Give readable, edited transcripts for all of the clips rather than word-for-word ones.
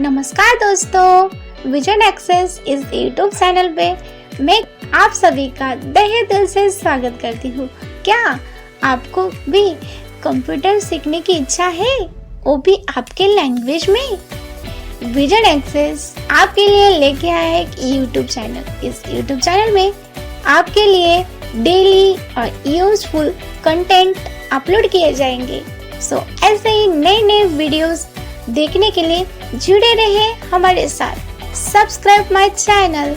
नमस्कार दोस्तों, vision access इस यूट्यूब चैनल पे मैं आप सभी का तहे दिल से स्वागत करती हूँ। क्या आपको भी कंप्यूटर सीखने की इच्छा है, वो भी आपके लैंग्वेज में? विजन एक्सेस आपके लिए लेके आया है एक यूट्यूब चैनल। इस यूट्यूब चैनल में आपके लिए डेली और यूजफुल कंटेंट अपलोड किए जाएंगे। सो ऐसे ही नए नए वीडियोस देखने के लिए जुड़े रहे हमारे साथ। Subscribe my channel.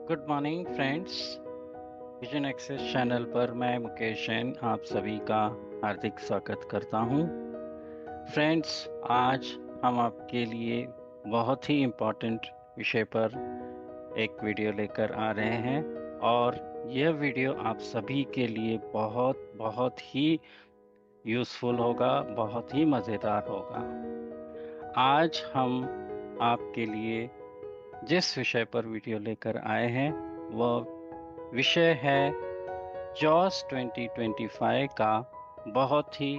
Good morning friends, vision access channel पर मैं मुकेश जैन आप सभी का हार्दिक स्वागत करता हूं। फ्रेंड्स, आज हम आपके लिए बहुत ही इम्पोर्टेंट विषय पर एक वीडियो लेकर आ रहे हैं और यह वीडियो आप सभी के लिए बहुत ही यूज़फुल होगा, बहुत ही मज़ेदार होगा। आज हम आपके लिए जिस विषय पर वीडियो लेकर आए हैं वह विषय है जॉस 2025 का बहुत ही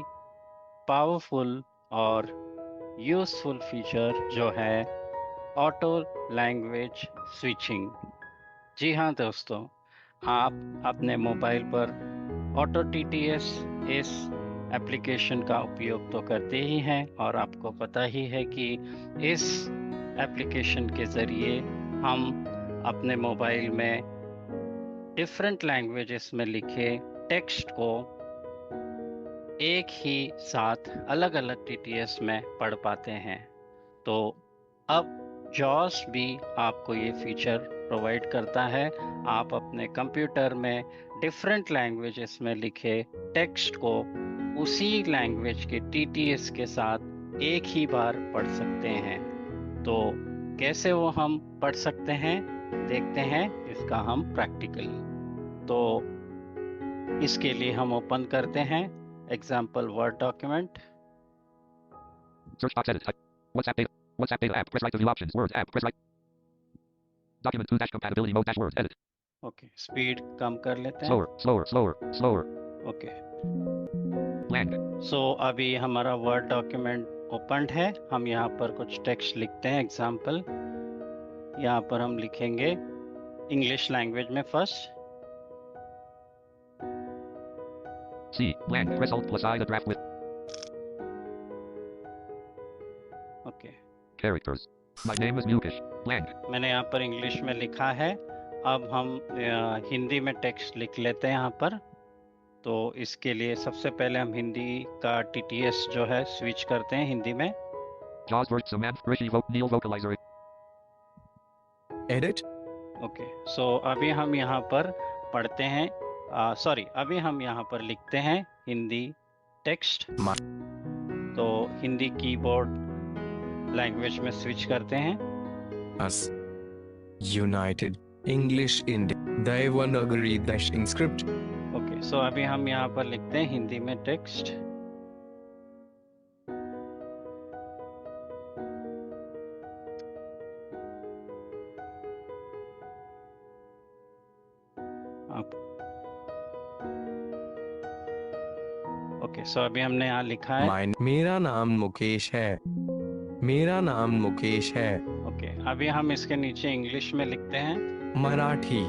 पावरफुल और यूज़फुल फीचर जो है ऑटो लैंग्वेज स्विचिंग। जी हाँ दोस्तों, आप अपने मोबाइल पर ऑटो टीटीएस इस एप्लीकेशन का उपयोग तो करते ही हैं और आपको पता ही है कि इस एप्लीकेशन के ज़रिए हम अपने मोबाइल में डिफरेंट लैंग्वेजेस में लिखे टेक्स्ट को एक ही साथ अलग अलग टीटीएस में पढ़ पाते हैं। तो अब जॉस भी आपको ये फीचर प्रोवाइड करता है। आप अपने कंप्यूटर में डिफरेंट लैंग्वेजेस में लिखे टेक्स्ट को उसी लैंग्वेज के टीटीएस के साथ एक ही बार पढ़ सकते हैं। तो कैसे वो हम पढ़ सकते हैं, देखते हैं इसका हम प्रैक्टिकल। तो इसके लिए हम ओपन करते हैं example word document. Search box edit. Type WhatsApp data app. Press right to view options. Word app. Press right. Document 2 compatibility mode word edit. Okay, speed कम कर लेते हैं। Slower. Okay, Blank. सो अभी हमारा वर्ड डॉक्यूमेंट ओपन्ड है। हम यहाँ पर कुछ टेक्स्ट लिखते हैं। एग्जाम्पल यहाँ पर हम लिखेंगे इंग्लिश लैंग्वेज में first. C. Blank. Press Alt plus I to draft with okay, characters. My name is Mukesh. Blank. मैंने यहाँ पर इंग्लिश में लिखा है। अब हम हिंदी में टेक्स्ट लिख लेते हैं यहाँ पर। तो इसके लिए सबसे पहले हम हिंदी का टीटीएस जो है स्विच करते हैं हिंदी में। Jaws word Samantha Rishi Neil vocalizer. Edit. Okay, so अभी हम यहाँ पर पढ़ते हैं, अभी हम यहाँ पर लिखते हैं हिंदी टेक्स्ट। तो हिंदी कीबोर्ड लैंग्वेज में स्विच करते हैं। Us. United. English India. Devanagari dashing script. Okay, so अभी हम यहाँ पर लिखते हैं हिंदी में टेक्स्ट। ओके, सो अभी हमने यहाँ लिखा है। मेरा नाम मुकेश है। मेरा नाम मुकेश है। ओके, अभी हम इसके नीचे इंग्लिश में लिखते हैं। मराठी.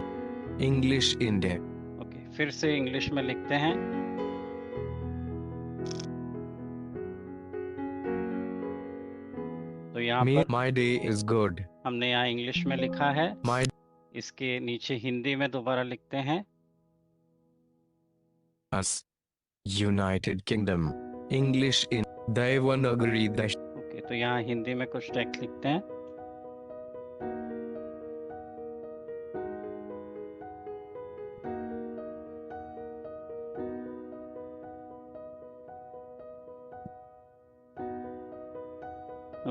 English India. ओके, फिर से इंग्लिश में लिखते हैं। तो यहाँ पर My day is good. हमने यहाँ इंग्लिश में लिखा है। My इसके नीचे हिंदी में दोबारा लिखते हैं। us. United Kingdom. English in Devanagari dash. Okay, तो यहाँ हिंदी में कुछ टेक्स्ट लिखते हैं।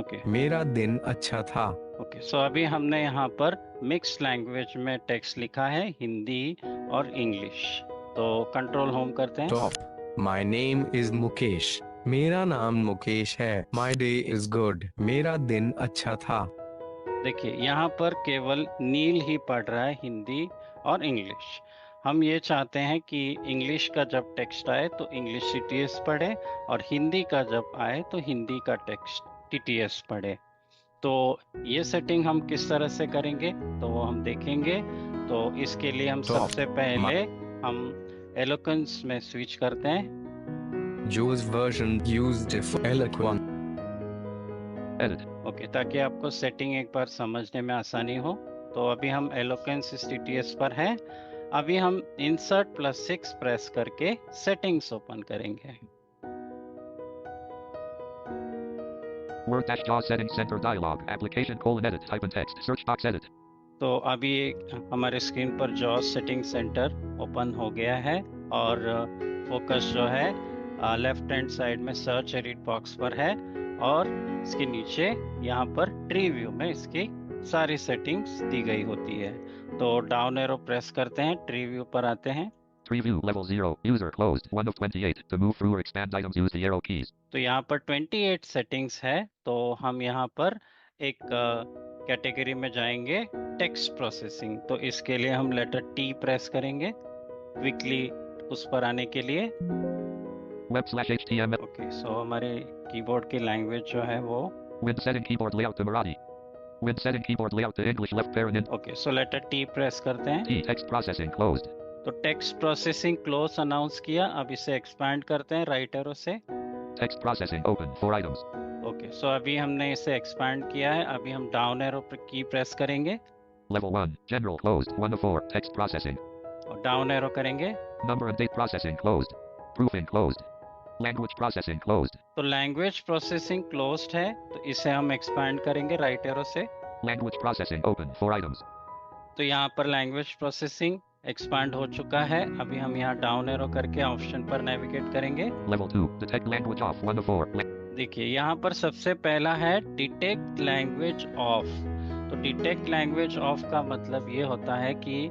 ओके, मेरा दिन अच्छा था. ओके, सो अभी हमने यहाँ पर मिक्स लैंग्वेज में टेक्स्ट लिखा है, हिंदी और इंग्लिश। तो कंट्रोल होम करते हैं। Top. My name is Mukesh. मेरा नाम मुकेश है। My day is good. मेरा दिन अच्छा था। देखिए यहाँ पर केवल नील ही पढ़ रहा है हिंदी और इंग्लिश। हम ये चाहते हैं कि इंग्लिश का जब टेक्स्ट आए तो इंग्लिश टीटीएस पढ़े और हिंदी का जब आए तो हिंदी का टेक्स्ट टीटीएस पढ़े। तो ये सेटिंग हम किस तरह से करेंगे तो वो हम देखेंगे। तो इसके लिए हम तो सबसे पहले हम एलोकेंस में स्विच करते हैं। Joe's version used for Eloquent. Edit. Okay, ताकि आपको सेटिंग एक बार समझने में आसानी हो। तो अभी हम एलोकेंस इस टीटीएस पर है। अभी हम इंसर्ट +6 प्रेस करके सेटिंग्स ओपन करेंगे। Word-JAWS settings center dialog. Application : edit. Type in text. Search box edit. तो अभी हमारे स्क्रीन पर जॉस सेटिंग सेंटर ओपन हो गया है और फोकस जो है लेफ्ट हैंड साइड में सर्च एडिट बॉक्स पर है और इसके नीचे यहाँ पर ट्री व्यू में इसकी सारी सेटिंग्स दी गई होती है। तो डाउन एरो प्रेस करते हैं, ट्री व्यू पर आते हैं। Tree view level 0. User closed. 1 of 28. To move through or expand items, use the arrow keys. तो यहाँ पर 28 सेटिंग्स है। तो हम यहाँ पर एक कैटेगरी में जाएंगे, टेक्स्ट प्रोसेसिंग। तो इसके लिए हम लेटर टी प्रेस करेंगे क्विकली उस पर आने के लिए। Web/HTML. ओके, सो हमारे कीबोर्ड की लैंग्वेज जो है वो Win setting keyboard layout to Marathi. Win setting keyboard layout to English left parent in. Okay, so letter T press करते हैं। T text processing closed. तो टेक्स्ट प्रोसेसिंग क्लोज अनाउंस किया। अब इसे एक्सपैंड करते हैं राइट एरो से। Text processing open 4 items. Okay, so अभी हमने इसे एक्सपैंड किया है। अभी हम डाउन एरो पर की प्रेस करेंगे Level 1 general closed 1 of 4. Text processing. और डाउन एरो करेंगे। Number and date processing closed. Proofing closed. Language processing closed. तो लैंग्वेज प्रोसेसिंग क्लोज्ड है, तो इसे हम एक्सपैंड करेंगे राइट एरो से। Language processing open 4 items. तो यहाँ पर लैंग्वेज प्रोसेसिंग एक्सपैंड हो चुका है। अभी हम यहाँ डाउन एरो करके ऑप्शन पर नेविगेट करेंगे। Level 2 detect language off 1 of 4. देखिए यहाँ पर सबसे पहला है डिटेक्ट लैंग्वेज ऑफ। तो डिटेक्ट लैंग्वेज ऑफ का मतलब ये होता है कि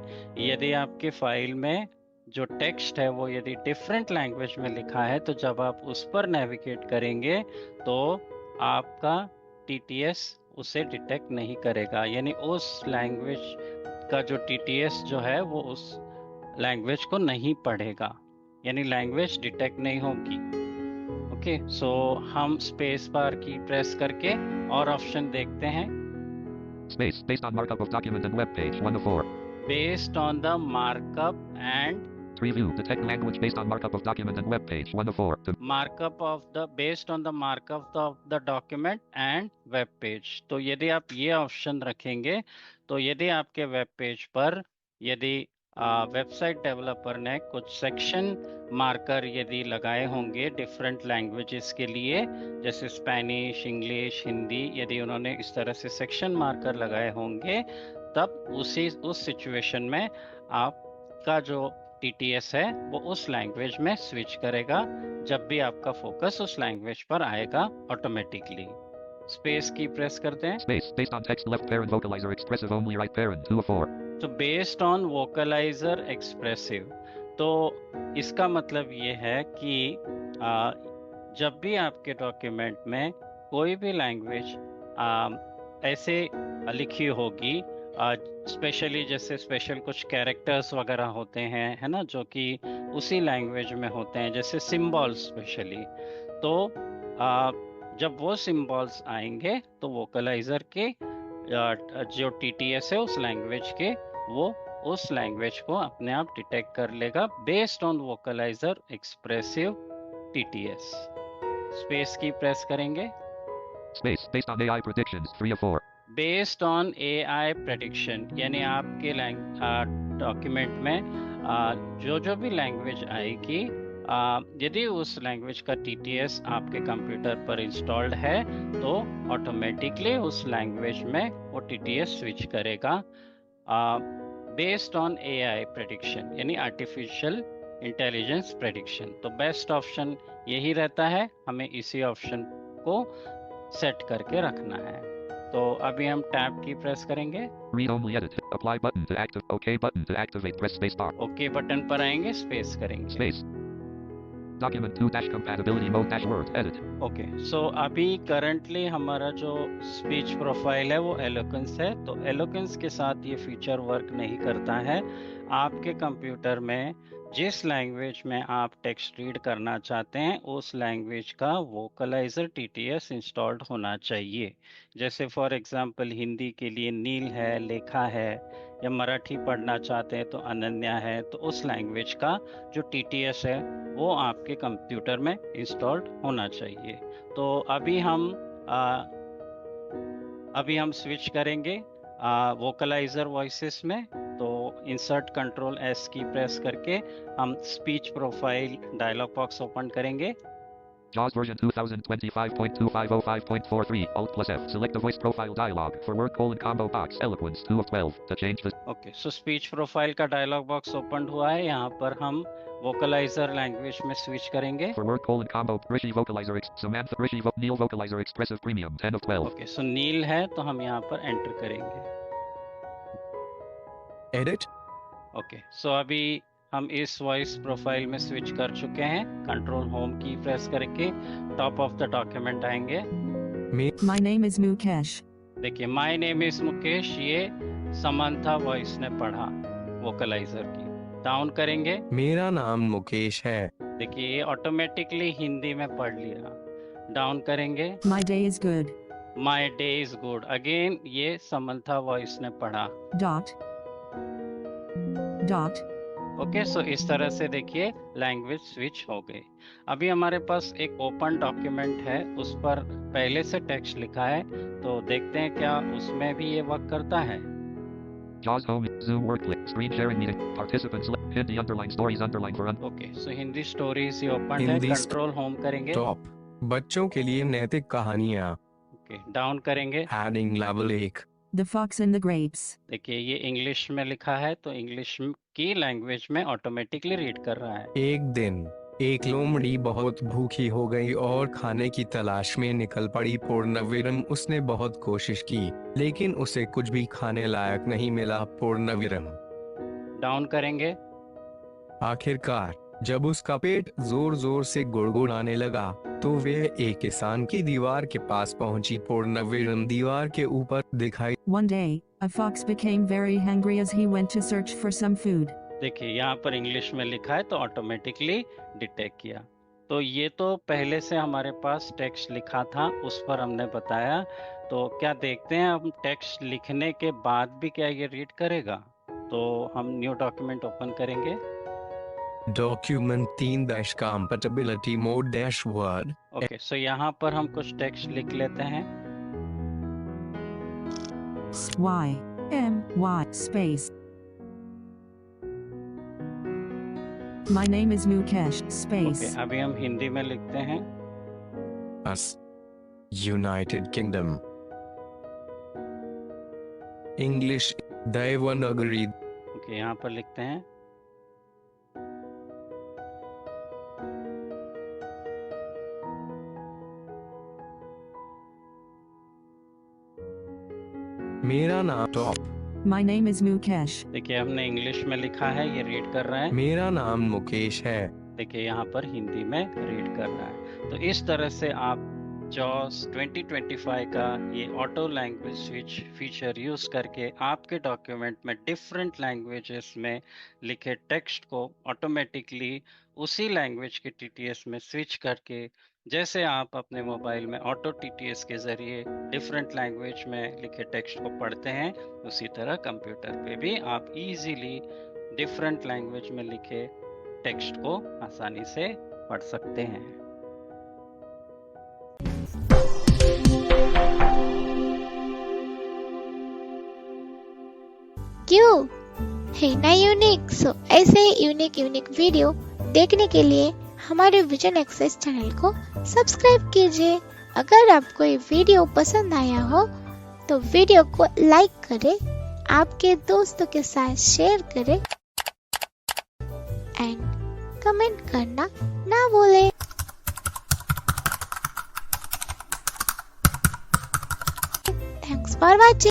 यदि आपके फाइल में जो टेक्स्ट है वो यदि डिफरेंट लैंग्वेज में लिखा है तो जब आप उस पर नेविगेट करेंगे तो आपका टीटीएस उसे डिटेक्ट नहीं करेगा। यानी उस लैंग्वेज का जो टीटीएस जो है वो उस लैंग्वेज को नहीं पढ़ेगा, यानी लैंग्वेज डिटेक्ट नहीं होगी। ओके, सो हम स्पेस बार की प्रेस करके और ऑप्शन देखते हैं। Space based on markup of document and web page 1 of 4. Based on the markup and Tree view detect language based on markup of document and web page 1 of 4. To markup of the based on the markup of the document and web page. तो यदि आप ये option रखेंगे तो यदि आपके web page पर यदि वेबसाइट डेवलपर ने कुछ सेक्शन मार्कर यदि लगाए होंगे डिफरेंट लैंग्वेजेस के लिए, जैसे स्पेनिश, इंग्लिश, हिंदी, यदि उन्होंने इस तरह से सेक्शन मार्कर लगाए होंगे तब उस सिचुएशन में आपका जो टीटीएस है वो उस लैंग्वेज में स्विच करेगा जब भी आपका फोकस उस लैंग्वेज पर आएगा ऑटोमेटिकली। स्पेस की प्रेस करते हैं। space based on text left parent vocalizer expressive only right parent 2 of 4. तो बेस्ड ऑन वोकलाइजर एक्सप्रेसिव, तो इसका मतलब ये है कि जब भी आपके डॉक्यूमेंट में कोई भी लैंग्वेज ऐसे लिखी होगी, स्पेशली जैसे स्पेशल कुछ कैरेक्टर्स वगैरह होते हैं, है ना, जो कि उसी लैंग्वेज में होते हैं, जैसे सिंबल्स स्पेशली। तो जब वो सिंबल्स आएंगे तो वोकलाइजर के जो टीटीएस है उस लैंग्वेज के, वो उस लैंग्वेज को अपने आप डिटेक्ट कर लेगा based on vocaliser expressive TTS. Space की प्रेस करेंगे। Space based on AI predictions 3 of 4. Based on AI prediction, यानी आपके डॉक्यूमेंट में जो भी लैंग्वेज आएगी, यदि उस लैंग्वेज का टीटीएस आपके कंप्यूटर पर इंस्टॉल्ड है तो ऑटोमेटिकली उस लैंग्वेज में वो टीटीएस स्विच करेगा बेस्ड ऑन एआई प्रेडिक्शन, यानी आर्टिफिशियल इंटेलिजेंस प्रेडिक्शन। तो बेस्ट ऑप्शन यही रहता है, हमें इसी ऑप्शन को सेट करके रखना है। तो अभी हम टैब की प्रेस करेंगे। Read only edit. Apply button to active. OK button to activate. Press space bar. Okay button पर आएंगे, स्पेस करेंगे। Space. Document 2 dash compatibility mode dash word edit. Okay, so अभी करंटली हमारा जो स्पीच प्रोफाइल है वो एलोकेंस है। तो एलोकेंस के साथ ये फीचर वर्क नहीं करता है। आपके कंप्यूटर में जिस लैंग्वेज में आप टेक्स्ट रीड करना चाहते हैं उस लैंग्वेज का वोकलाइजर टीटीएस इंस्टॉल्ड होना चाहिए। जैसे फॉर एग्जांपल हिंदी के लिए नील है, लेखा है, या मराठी पढ़ना चाहते हैं तो अनन्या है, तो उस लैंग्वेज का जो टीटीएस है वो आपके कंप्यूटर में इंस्टॉल्ड होना चाहिए। तो अभी हम स्विच करेंगे वोकलाइजर वॉइसेस में। तो insert control S key press करके हम speech profile dialog box open करेंगे। JAWS version 2025.2505.43 Alt plus F. Select the voice profile dialog for word combo box eloquence 2 of 12 to change the okay, so speech profile का dialogue box open हुआ है। यहाँ पर हम vocaliser language में switch करेंगे। for word combo Rishi vocalizer Samantha Rishi Neil vocalizer expressive premium 10 of 12. Okay, सो नील है तो हम यहाँ पर एंटर करेंगे। Edit. ओके, सो अभी हम इस वॉइस प्रोफाइल में स्विच कर चुके हैं। कंट्रोल होम की प्रेस करके टॉप ऑफ द डॉक्यूमेंट आएंगे। My name is Mukesh. देखिए, माय नेम इज मुकेश, ये समंथा वॉइस ने पढ़ा वोकलाइजर की। डाउन करेंगे, मेरा नाम मुकेश है। देखिए ये ऑटोमेटिकली हिंदी में पढ़ लिया। डाउन करेंगे, My day is good. My day is good, again ये समंथा वॉइस ने पढ़ा। Dot. ओके, सो इस तरह से देखिए लैंग्वेज स्विच हो गई। अभी हमारे पास एक ओपन डॉक्यूमेंट है, उस पर पहले से टेक्स्ट लिखा है, तो देखते हैं क्या उसमें भी ये वर्क करता है। JAWS home Zoom workplace screen sharing meeting participants Hindi underline stories underline for okay, so Hindi stories ये ओपन है। हिंदी कंट्रोल होम करेंगे। टॉप बच्चों के लिए नैतिक कहानियाँ। ओके, डाउन करेंगे। Heading level 1। The Fox and the Grapes. देखिए ये इंग्लिश में लिखा है, तो इंग्लिश की लैंग्वेज में ऑटोमेटिकली रीड कर रहा है। एक दिन एक लोमड़ी बहुत भूखी हो गई और खाने की तलाश में निकल पड़ी। पूर्णविराम उसने बहुत कोशिश की लेकिन उसे कुछ भी खाने लायक नहीं मिला। पूर्णविराम। डाउन करेंगे। आखिरकार जब उसका पेट जोर जोर से गुड़गुड़ाने लगा तो वह एक किसान की दीवार के पास पहुंची। पूर्णविराम दीवार के ऊपर दिखाई। One day, a fox became very hungry as he went to search for some food. देखिए यहाँ पर इंग्लिश में लिखा है तो ऑटोमेटिकली डिटेक्ट किया। तो ये तो पहले से हमारे पास टेक्स्ट लिखा था, उस पर हमने बताया। तो क्या देखते हैं हम टेक्स्ट लिखने के बाद भी क्या ये रीड करेगा। तो हम न्यू डॉक्यूमेंट ओपन करेंगे। Document 3 compatibility mode -word। Okay, so यहाँ पर हम कुछ टेक्स्ट लिख लेते हैं। Y-M-Y space. My name is Mukesh space. Okay, अभी हम हिंदी में लिखते हैं। US United Kingdom English Devanagari. Okay, यहाँ पर लिखते हैं। मेरा नाम top. My name is Mukesh. देखिए हमने इंग्लिश में लिखा है, ये रीड कर रहा है। मेरा नाम मुकेश है। देखिए यहाँ पर हिंदी में रीड कर रहा है। तो इस तरह से आप JAWS 2025 का ये auto language switch feature use करके आपके डॉक्यूमेंट में डिफरेंट लैंग्वेजेस में लिखे टेक्स्ट को ऑटोमेटिकली उसी लैंग्वेज के TTS में स्विच करके, जैसे आप अपने मोबाइल में ऑटो TTS के जरिए डिफरेंट लैंग्वेज में लिखे टेक्स्ट को पढ़ते हैं, उसी तरह कंप्यूटर पे भी आप इजीली डिफरेंट लैंग्वेज में लिखे टेक्स्ट को आसानी से पढ़ सकते हैं। क्यों है ना यूनिक। सो ऐसे ही यूनिक वीडियो देखने के लिए हमारे विजन एक्सेस चैनल को सब्सक्राइब कीजिए। अगर आपको ये वीडियो पसंद आया हो तो वीडियो को लाइक करें, आपके दोस्तों के साथ शेयर करें एंड कमेंट करना ना भूलें। Thanks for watching.